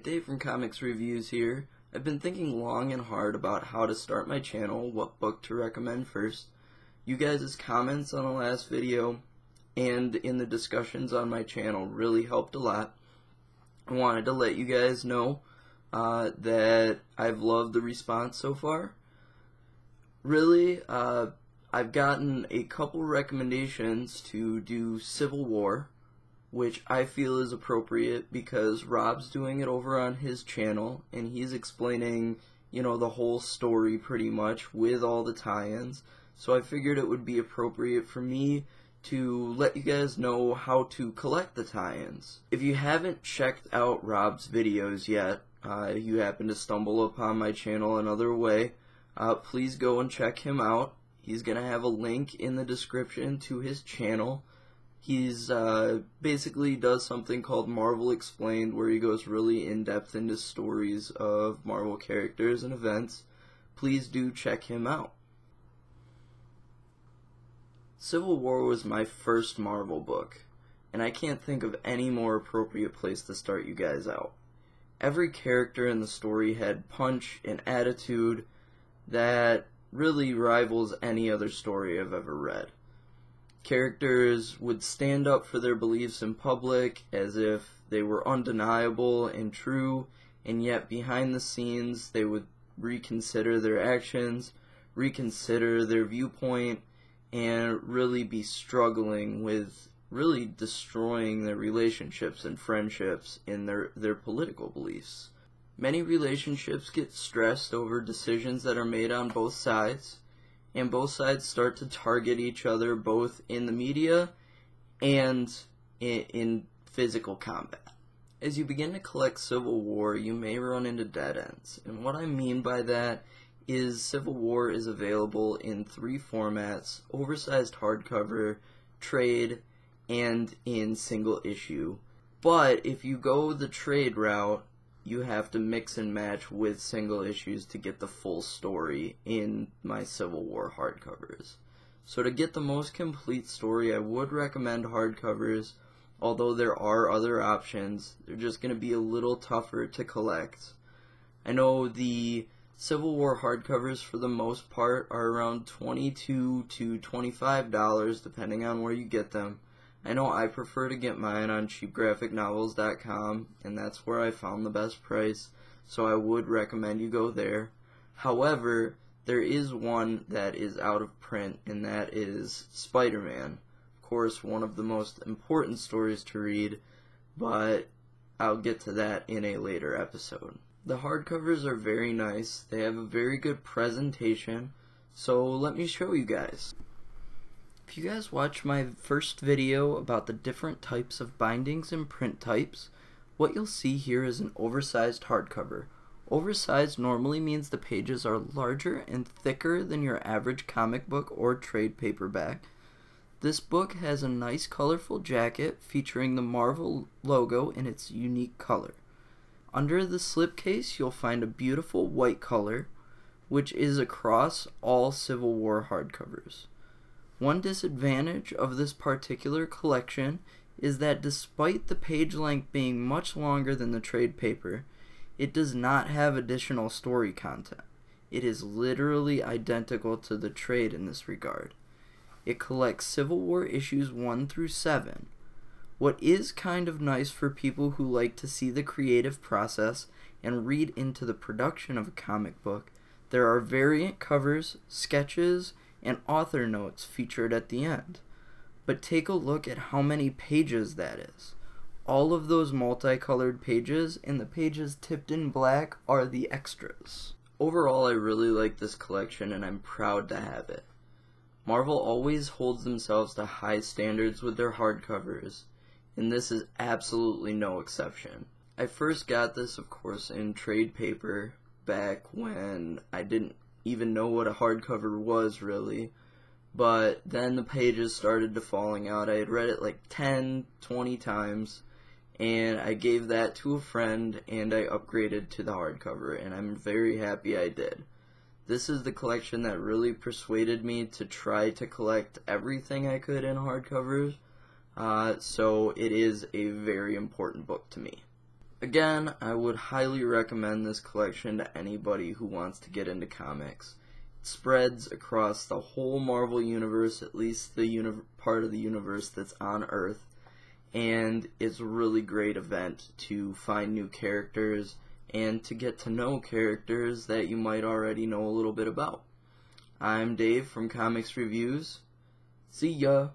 Alright, Dave from Comics Reviews here. I've been thinking long and hard about how to start my channel, what book to recommend first. You guys' comments on the last video and in the discussions on my channel really helped a lot. I wanted to let you guys know that I've loved the response so far. Really, I've gotten a couple recommendations to do Civil War, which I feel is appropriate because Rob's doing it over on his channel, and he's explaining, the whole story pretty much with all the tie-ins. So I figured it would be appropriate for me to let you guys know how to collect the tie-ins. If you haven't checked out Rob's videos yet, you happen to stumble upon my channel another way, please go and check him out. He's going to have a link in the description to his channel. He's basically does something called Marvel Explained, where he goes really in-depth into stories of Marvel characters and events. Please do check him out. Civil War was my first Marvel book, and I can't think of any more appropriate place to start you guys out. Every character in the story had punch and attitude that really rivals any other story I've ever read. Characters would stand up for their beliefs in public as if they were undeniable and true, and yet behind the scenes they would reconsider their actions, reconsider their viewpoint, and really be struggling with really destroying their relationships and friendships in their political beliefs. Many relationships get stressed over decisions that are made on both sides, and both sides start to target each other both in the media and in physical combat. As you begin to collect Civil War, you may run into dead ends, and what I mean by that is Civil War is available in 3 formats: oversized hardcover, trade, and in single issue. But if you go the trade route, you have to mix and match with single issues to get the full story in my Civil War hardcovers. So to get the most complete story, I would recommend hardcovers, although there are other options. They're just going to be a little tougher to collect. I know the Civil War hardcovers for the most part are around $22 to $25 depending on where you get them. I know I prefer to get mine on cheapgraphicnovels.com, and that's where I found the best price, so I would recommend you go there. However, there is one that is out of print, and that is Spider-Man. Of course, one of the most important stories to read, but I'll get to that in a later episode. The hardcovers are very nice. They have a very good presentation, so let me show you guys. If you guys watched my first video about the different types of bindings and print types, what you'll see here is an oversized hardcover. Oversized normally means the pages are larger and thicker than your average comic book or trade paperback. This book has a nice colorful jacket featuring the Marvel logo in its unique color. Under the slipcase you'll find a beautiful white color, which is across all Civil War hardcovers. One disadvantage of this particular collection is that despite the page length being much longer than the trade paper, it does not have additional story content. It is literally identical to the trade in this regard. It collects Civil War issues 1 through 7. What is kind of nice for people who like to see the creative process and read into the production of a comic book, there are variant covers, sketches, and author notes featured at the end. But take a look at how many pages that is. All of those multicolored pages and the pages tipped in black are the extras. Overall, I really like this collection and I'm proud to have it. Marvel always holds themselves to high standards with their hardcovers, and this is absolutely no exception. I first got this, of course, in trade paper back when I didn't even know what a hardcover was really, but then the pages started to falling out. I had read it like 10, 20 times, and I gave that to a friend and I upgraded to the hardcover, and I'm very happy I did. This is the collection that really persuaded me to try to collect everything I could in hardcovers, so it is a very important book to me. Again, I would highly recommend this collection to anybody who wants to get into comics. It spreads across the whole Marvel universe, at least the part of the universe that's on Earth, and it's a really great event to find new characters and to get to know characters that you might already know a little bit about. I'm Dave from Comics Reviews. See ya!